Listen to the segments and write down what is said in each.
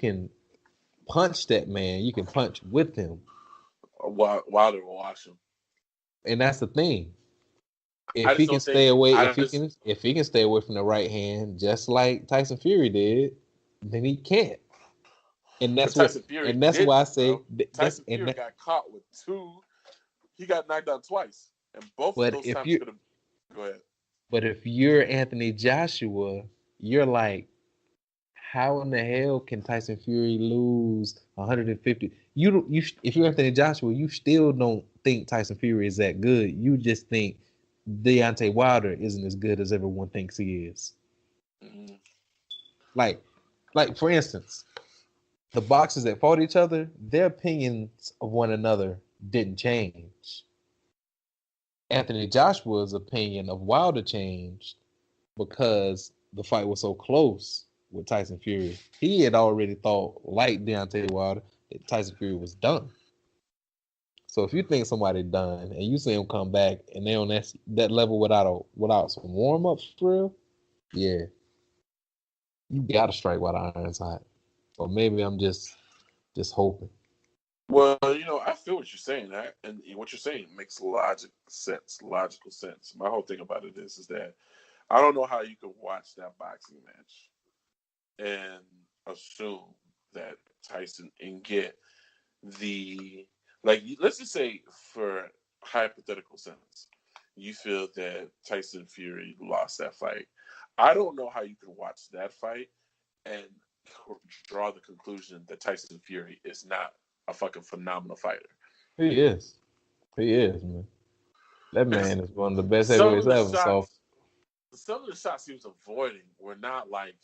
can punch that man, you can punch with him. Wilder will watch him. And that's the thing. I If just he can don't think. stay away, if he can stay away from the right hand, just like Tyson Fury did, then he can't. And that's Tyson Fury and that's didn't, why I say bro. that's Tyson Fury got caught with 2. He got knocked out twice, and both of those times could have. Go ahead. But if you're Anthony Joshua, you're like, how in the hell can Tyson Fury lose 150? If you're Anthony Joshua, you still don't think Tyson Fury is that good. You just think Deontay Wilder isn't as good as everyone thinks he is. Mm-hmm. Like for instance, the boxers that fought each other, their opinions of one another didn't change. Anthony Joshua's opinion of Wilder changed because the fight was so close with Tyson Fury. He had already thought, like Deontay Wilder, that Tyson Fury was done. So if you think somebody done and you see him come back and they on that level without some warm ups for real, yeah, you gotta strike while the iron's hot. Or maybe I'm just hoping. Well, I feel what you're saying, and what you're saying makes logical sense. My whole thing about it is that I don't know how you could watch that boxing match and assume that Tyson and get let's just say for hypothetical sense, you feel that Tyson Fury lost that fight. I don't know how you could watch that fight and draw the conclusion that Tyson Fury is not a fucking phenomenal fighter. He is, man. That man is one of the best heavyweights ever. Some of the shots he was avoiding were not like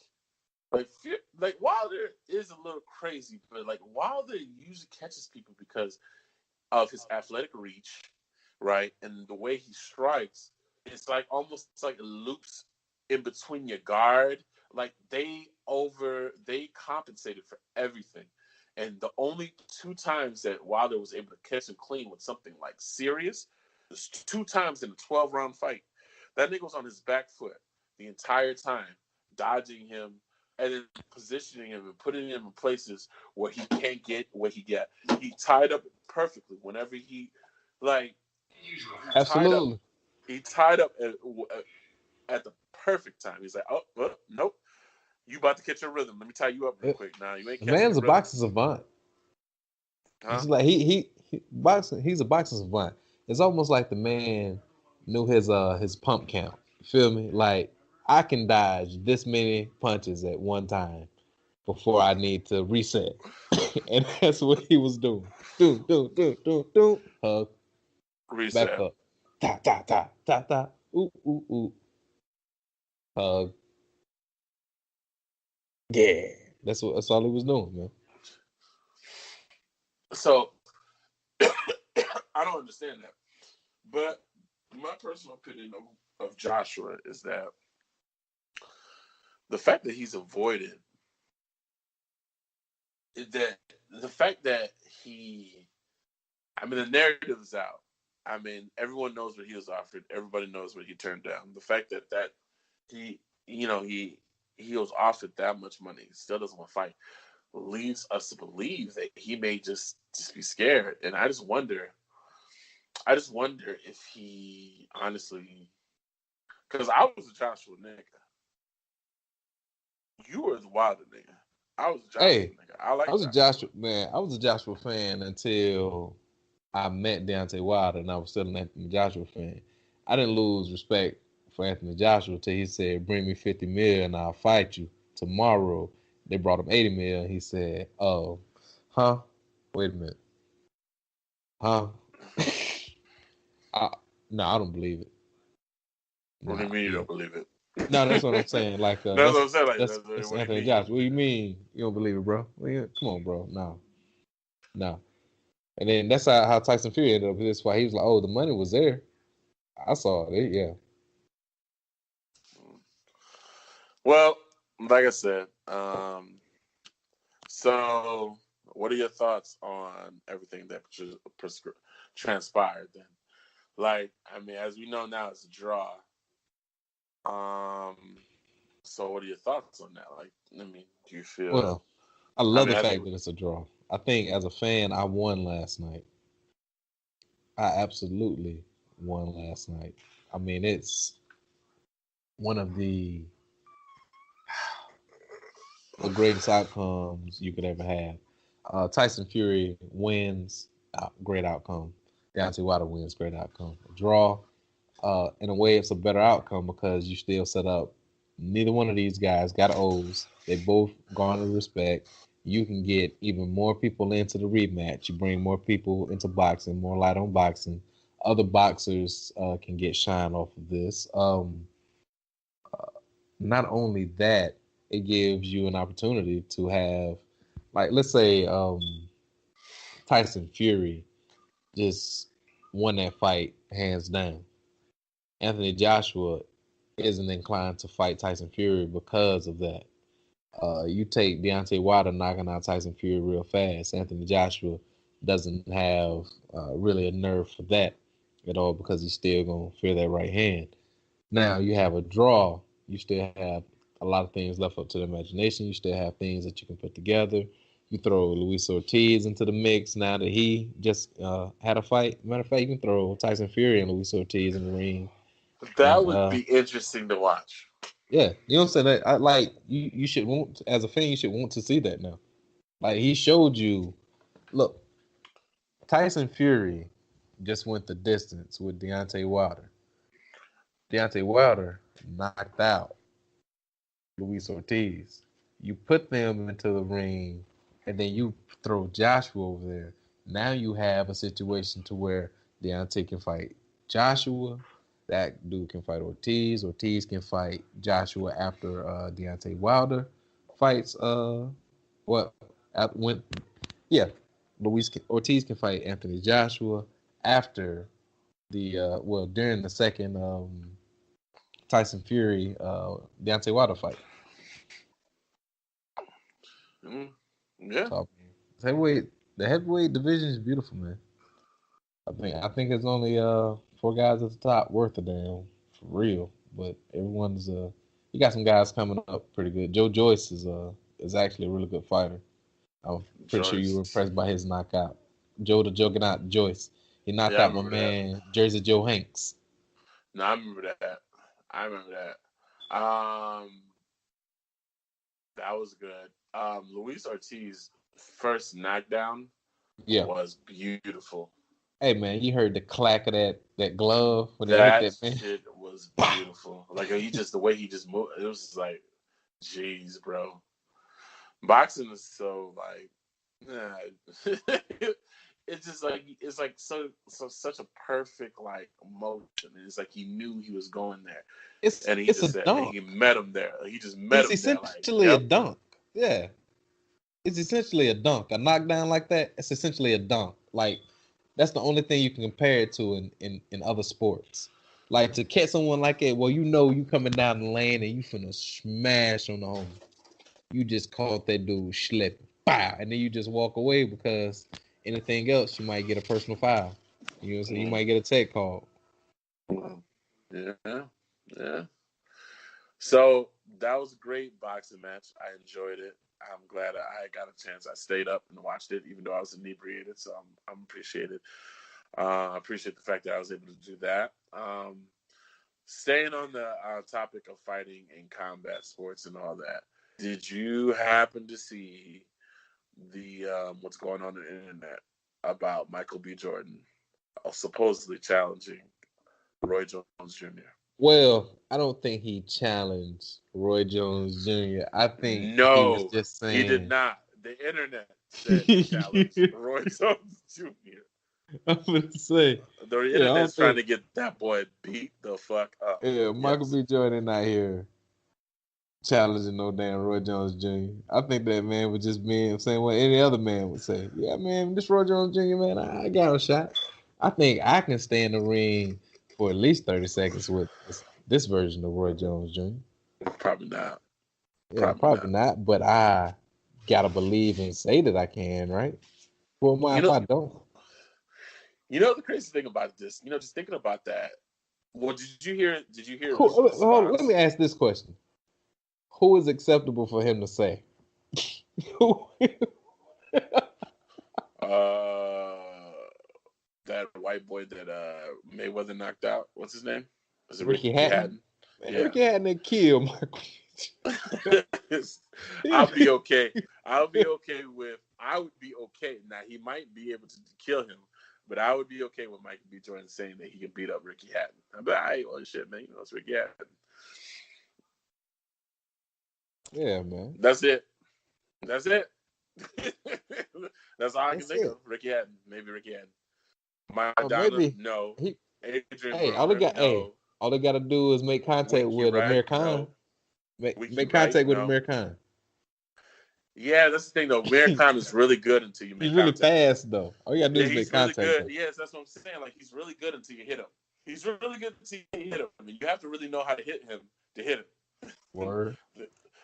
Wilder is a little crazy, but like Wilder usually catches people because of his athletic reach, right? And the way he strikes, it's like almost like it loops in between your guard. Like they compensated for everything. And the only 2 times that Wilder was able to catch him clean with something like serious, there's 2 times in a 12-round fight. That nigga was on his back foot the entire time, dodging him and then positioning him and putting him in places where he can't get what he got. He tied up perfectly whenever he absolutely. He tied up at the perfect time. He's like, oh, nope. You about to catch your rhythm. Let me tie you up real quick. Now you ain't catching man's a boxing savant. Huh? It's like he boxing. He's a boxing savant. It's almost like the man knew his pump count. You feel me? Like I can dodge this many punches at one time before I need to reset, and that's what he was doing. Do. Hug. Reset. Back up. Ta. Ooh. Hug. Yeah, that's all he was doing, man. So I don't understand that, but my personal opinion of Joshua is that the fact that he's avoided, the fact that the narrative is out. I mean, everyone knows what he was offered. Everybody knows what he turned down. The fact that he was offered that much money, still doesn't want to fight, leads us to believe that he may just be scared. And I just wonder if he honestly, because I was a Joshua nigga. You were the Wilder nigga. I was a Joshua nigga. I was a Joshua fan until I met Deontay Wilder, and I was still an Anthony Joshua fan. I didn't lose respect for Anthony Joshua until he said, "Bring me 50 million and I'll fight you tomorrow." They brought him 80 million. He said, "Oh, huh? Wait a minute, huh?" No, I don't believe it. What do you mean you don't believe it? No, that's what I'm saying. Like, that's what I'm saying. Like, that's Anthony Joshua. What do you mean you don't believe it, bro? Come on, bro. No. And then that's how Tyson Fury ended up. That's why he was like, "Oh, the money was there. I saw it. Yeah." Well, like I said, so what are your thoughts on everything that transpired then? Like, I mean, as we know now, it's a draw. So what are your thoughts on that? Like, I mean, do you feel? Well, I I love mean, the I fact think that it's a draw. I think as a fan, I won last night. I absolutely won last night. I mean, it's one of the greatest outcomes you could ever have. Tyson Fury wins, great outcome. Deontay Wilder wins, great outcome. A draw, in a way, it's a better outcome because you still set up. Neither one of these guys got O's. They both garner respect. You can get even more people into the rematch. You bring more people into boxing, more light on boxing. Other boxers can get shine off of this. Not only that, it gives you an opportunity to have, like, let's say Tyson Fury just won that fight hands down. Anthony Joshua isn't inclined to fight Tyson Fury because of that. You take Deontay Wilder knocking out Tyson Fury real fast. Anthony Joshua doesn't have really a nerve for that at all because he's still going to fear that right hand. Now you have a draw. You still have a lot of things left up to the imagination. You still have things that you can put together. You throw Luis Ortiz into the mix now that he just had a fight. Matter of fact, you can throw Tyson Fury and Luis Ortiz in the ring. that And would be interesting to watch. yeah, you know what I'm saying? I like you should want, as a fan, you should want to see that now. Like he showed you, look, Tyson Fury just went the distance with Deontay Wilder. Deontay Wilder knocked out Luis Ortiz. You put them into the ring, and then you throw Joshua over there. Now you have a situation to where Deontay can fight Joshua. That dude can fight Ortiz. Ortiz can fight Joshua after Deontay Wilder fights. What? When? Yeah, Ortiz can fight Anthony Joshua after the during the second Tyson Fury Deontay Wilder fight. Mm, yeah. So the heavyweight division is beautiful, man. I think it's only four guys at the top worth a damn for real. But everyone's you got some guys coming up pretty good. Joe Joyce is actually a really good fighter. I'm pretty sure you were Joyce. impressed by his knockout. Joe the Juggernaut Joyce. He knocked Yeah, I out my remember that. man Jersey Joe Hanks. No, I remember that. I remember that. That was good. Luis Ortiz first knockdown Yeah. was beautiful. Hey man, you heard the clack of that glove when it hit That that man. shit was beautiful. Like the way he just moved. It was just like, jeez, bro. Boxing is so like, nah. it's like such a perfect like motion. It's like he knew he was going there, and he It's a just said dunk. he met him there. He just met It's him there. Like, essentially a yep. dunk. Yeah. It's essentially a dunk. A knockdown like that, it's essentially a dunk. Like that's the only thing you can compare it to in other sports. Like to catch someone like it, well, you know you coming down the lane and you finna smash on the home. You just caught that dude slipping. Bow, and then you just walk away because anything else you might get a personal foul. You know what I'm saying? You might get a tech call. Yeah, yeah. So that was a great boxing match. I enjoyed it. I'm glad I got a chance. I stayed up and watched it, even though I was inebriated. So I'm appreciated. I appreciate the fact that I was able to do that. Staying on the topic of fighting and combat sports and all that, did you happen to see the what's going on the internet about Michael B. Jordan supposedly challenging Roy Jones Jr.? Well, I don't think he challenged Roy Jones Jr. I think he was No, just he did saying. not. The internet said he challenged Roy Jones Jr. I'm gonna say, The yeah, I internet's don't trying think. to get that boy beat the fuck up. Yeah, Michael Yes. B. Jordan not here challenging no damn Roy Jones Jr. I think that man was just being saying what any other man would say. Yeah, man, this Roy Jones Jr. man, I got a shot. I think I can stay in the ring for at least 30 seconds with this version of Roy Jones Jr. Probably not. Yeah, Probably probably not. not, but I gotta believe and say that I can, right? Who am I You if know, I don't? the crazy thing about this, just thinking about that. Well, did you hear? Did you hear his Hold on, let response? me ask this question: Who is acceptable for him to say? That white boy that Mayweather knocked out. What's his name? Was it Ricky Ricky Hatton. Hatton? Man, Yeah. Ricky Hatton that killed Michael. I'll be okay. I would be okay. Now he might be able to kill him, but I would be okay with Michael B. Jordan saying that he can beat up Ricky Hatton. I'd be like, well, shit, man, it's Ricky Hatton. Yeah, man. That's it. That's it. That's all I can That's think it. of. Ricky Hatton. Maybe Ricky Hatton. Or Maradona? maybe No. he. Adrian Hey, all they Broner? got. Hey, No. all they got to do is make contact Winky with Wright? Americana. No. Winky Make Wright? contact with No. Americana. Yeah, that's the thing though. Americana is really good until you He's make really contact with him. fast though. All you gotta do Yeah, is make he's really contact good. though. Yes, that's what I'm saying. Like he's really good until you hit him. He's really good until you hit him. I mean, you have to really know how to hit him to hit him. Word.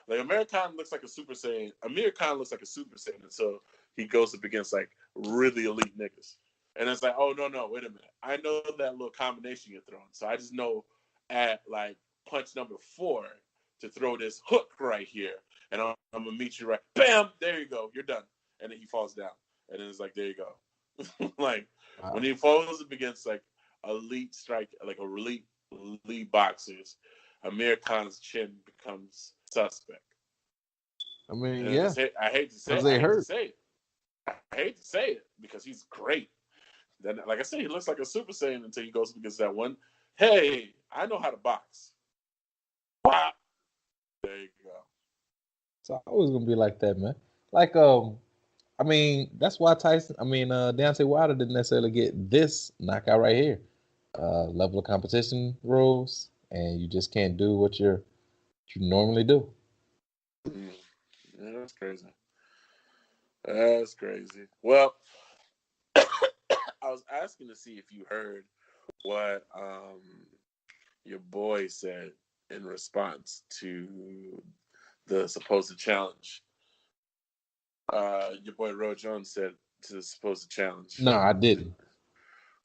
Like Amir Khan looks like a Super Saiyan. Amir Khan looks like a Super Saiyan until he goes up against like really elite niggas. And it's like, oh no, wait a minute. I know that little combination you're throwing. So I just know at like punch number 4 to throw this hook right here. And I'm gonna meet you right. Bam! There you go. You're done. And then he falls down. And then it's like, there you go. Like when he falls up against like elite strike, like a elite boxers, Amir Khan's chin becomes suspect. I mean, And yeah, I hate to say because it. they hurt. I hate to say it because he's great. Then, like I said, he looks like a Super Saiyan until he goes up against that one. Hey, I know how to box. Wow. There you go. It's always gonna be like that, man. Like, I mean, that's why Tyson. I mean, Deontay Wilder didn't necessarily get this knockout right here. Level of competition rules, and you just can't do what you normally do. Yeah, that's crazy. That's crazy. Well, I was asking to see if you heard what your boy said in response to the supposed challenge. Your boy Roy Jones said to the supposed challenge. No, I didn't.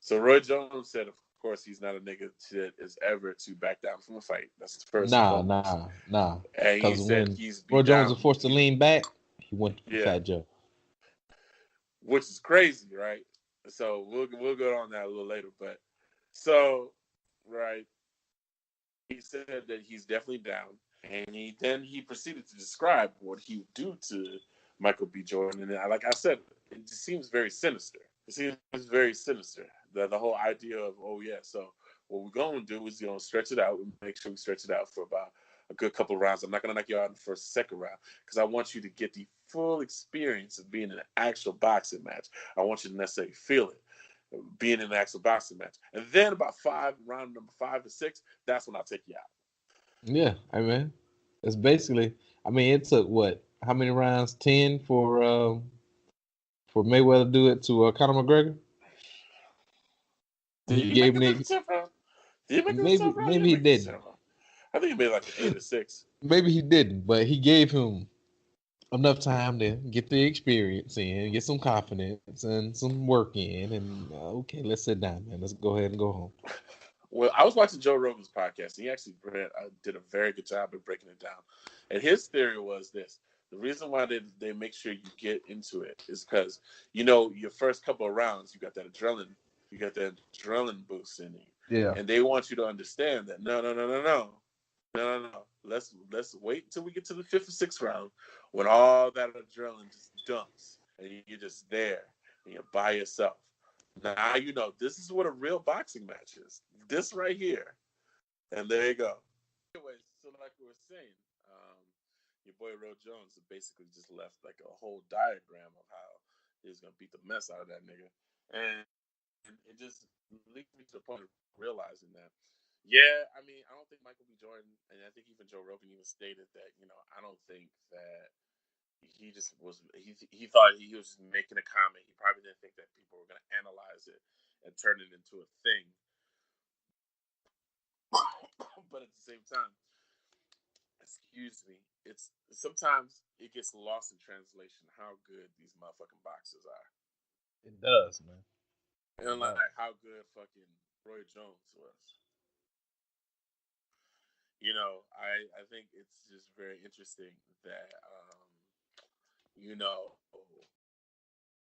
So Roy Jones said, of course, he's not a nigga that is ever to back down from a fight. That's the first and foremost. Nah. And he Because said when he's Roy beat Jones down. was forced to lean back, he went for Yeah, Fat Joe. which is crazy, right? So we'll go on that a little later. But so right, he said that he's definitely down, and he proceeded to describe what he would do to Michael B. Jordan. And like I said, it just seems very sinister. It seems very sinister. The whole idea of, oh yeah, so what we're gonna do is stretch it out. We make sure we stretch it out for about a good couple of rounds. I'm not gonna knock you out in the first, second round because I want you to get the full experience of being in an actual boxing match. I want you to necessarily feel it, being in an actual boxing match. And then about round number 5 or 6, that's when I'll take you out. Yeah, I mean, it's basically. I mean, it took what? How many rounds? 10 for Mayweather to do it to Conor McGregor. Did He he make gave it to Nick. the 10th round? Did he make it to the 10th round? He Maybe didn't he make it to the didn't. 10th round. I think he made like an 8 or 6. Maybe he didn't, but he gave him enough time to get the experience in, get some confidence and some work in, and okay, let's sit down, man. Let's go ahead and go home. Well, I was watching Joe Rogan's podcast, and he actually did a very good job of breaking it down. And his theory was this: the reason why they make sure you get into it is because your first couple of rounds, you got that adrenaline boost in you, Yeah. and they want you to understand that no. Let's wait until we get to the 5th or 6th round when all that adrenaline just dumps and you're just there and you're by yourself. Now this is what a real boxing match is. This right here, and there you go. Anyway, so like we were saying, your boy Roe Jones basically just left like a whole diagram of how he's gonna beat the mess out of that nigga, and it just leads me to the point of realizing that. Yeah, I mean, I don't think Michael B. Jordan, and I think even Joe Rogan even stated that, I don't think that he just was, he thought he was just making a comment. He probably didn't think that people were going to analyze it and turn it into a thing. But at the same time, excuse me, it's sometimes it gets lost in translation how good these motherfucking boxers are. It does, man. And like how good fucking Roy Jones was. I think it's just very interesting that you know,